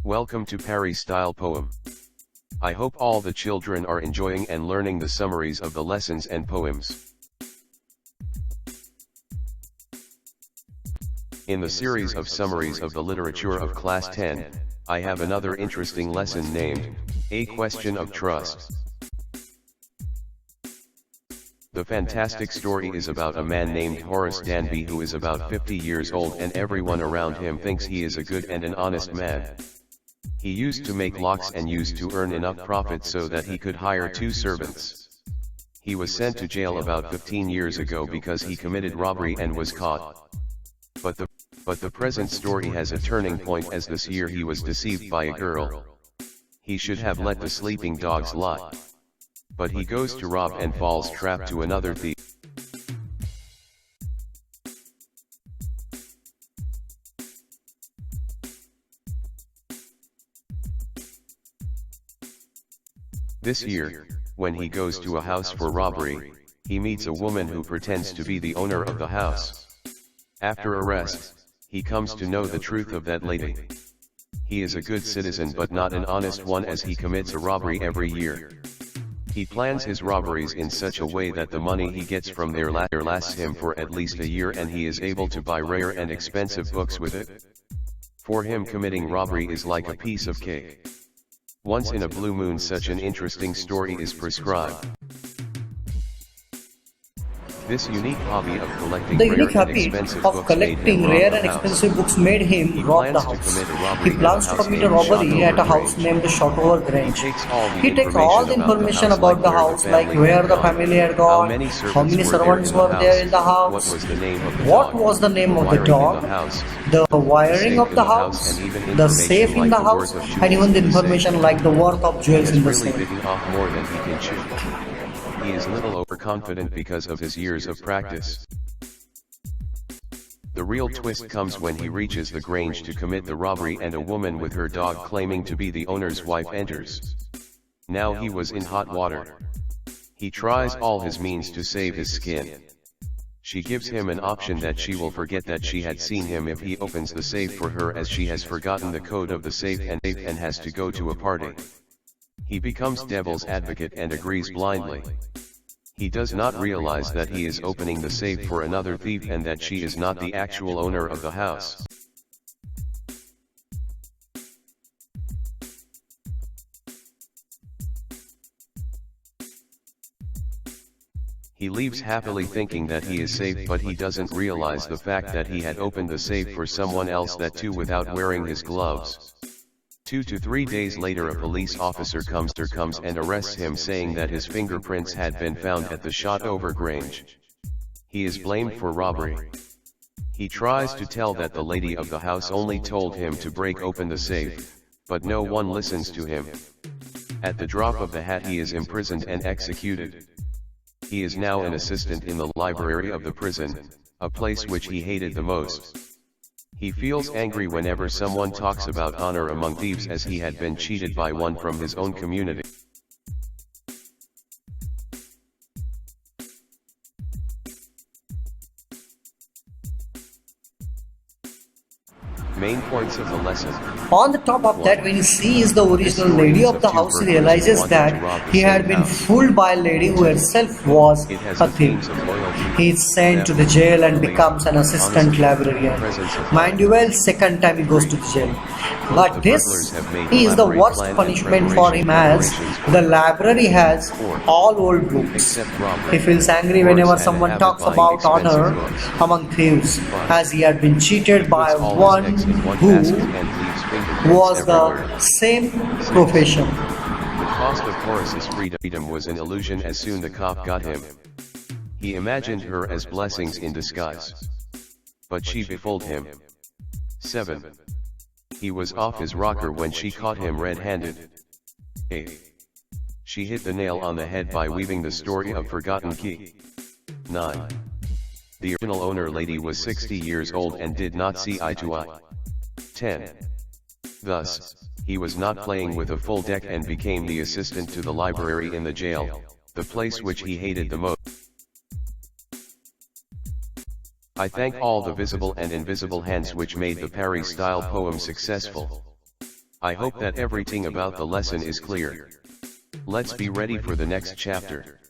Welcome to Parry Style Poem. I hope all the children are enjoying and learning the summaries of the lessons and poems. In the series of summaries of the literature of Class 10, I have another interesting lesson named, A Question of Trust. The fantastic story is about a man named Horace Danby who is about 50 years old and everyone around him thinks he is a good and an honest man. He used to make locks and used to earn enough profit so that he could hire 2 servants. He was sent to jail about 15 years ago because he committed robbery and was caught. But the present story has a turning point as this year he was deceived by a girl. He should have let the sleeping dogs lie. But he goes to rob and falls trap to another thief. This year, when he goes to a house for robbery, he meets a woman who pretends to be the owner of the house. After arrest, he comes to know the truth of that lady. He is a good citizen but not an honest one as he commits a robbery every year. He plans his robberies in such a way that the money he gets from there lasts him for at least a year and he is able to buy rare and expensive books with it. For him, committing robbery is like a piece of cake. Once in a blue moon such an interesting story is prescribed. This unique hobby of collecting The rare unique and habit expensive of books made collecting him rob rare the and house. expensive books made him He rob the plans to house. commit a robbery He in plans a to house commit a named robbery at a Shotover house Grange. named Shotover Grange. He He takes all the information about the house, like where the family had gone, how many servants were there in the house, what was the name of the dog, the wiring of the house, the safe in the house, and even the information like the worth of jewels in the really safe. bitten off more than he can chew. He is little overconfident because of his years of practice. The real twist comes when he reaches the Grange to commit the robbery and a woman with her dog claiming to be the owner's wife enters. Now he was in hot water. He tries all his means to save his skin. She gives him an option that she will forget that she had seen him if he opens the safe for her, as she has forgotten the code of the safe and has to go to a party. He becomes devil's advocate and agrees blindly. He does not realize that he is opening the safe for another thief and that she is not the actual owner of the house. He leaves happily thinking that he is safe, but he doesn't realize the fact that he had opened the safe for someone else, that too without wearing his gloves. 2 to 3 days later a police officer comes and arrests him, saying that his fingerprints had been found at the Shotover Grange. He is blamed for robbery. He tries to tell that the lady of the house only told him to break open the safe, but no one listens to him. At the drop of the hat he is imprisoned and executed. He is now an assistant in the library of the prison, a place which he hated the most. He feels angry whenever someone talks about honor among thieves, as he had been cheated by one from his own community. Main points of the lesson. On the top of that, when he sees the original lady of the house, he realizes that he had been fooled by a lady who herself was a thief. He is sent to the jail and becomes an assistant librarian. Mind you well, second time he goes to the jail. But this is the worst punishment for him, as the library has all old books. He feels angry whenever someone talks about honor among thieves, as he had been cheated by one who was the same profession. The cost of Horace's freedom was an illusion as soon the cop got him. He imagined her as blessings in disguise. But she befooled him. 7. He was off his rocker when she caught him red-handed. 8. She hit the nail on the head by weaving the story of Forgotten Key. 9. The original owner lady was 60 years old and did not see eye to eye. 10. Thus, he was not playing with a full deck and became the assistant to the library in the jail, the place which he hated the most. I thank all the visible and invisible hands which made the Parry style poem successful. I hope that everything about the lesson is clear. Let's be ready for the next chapter.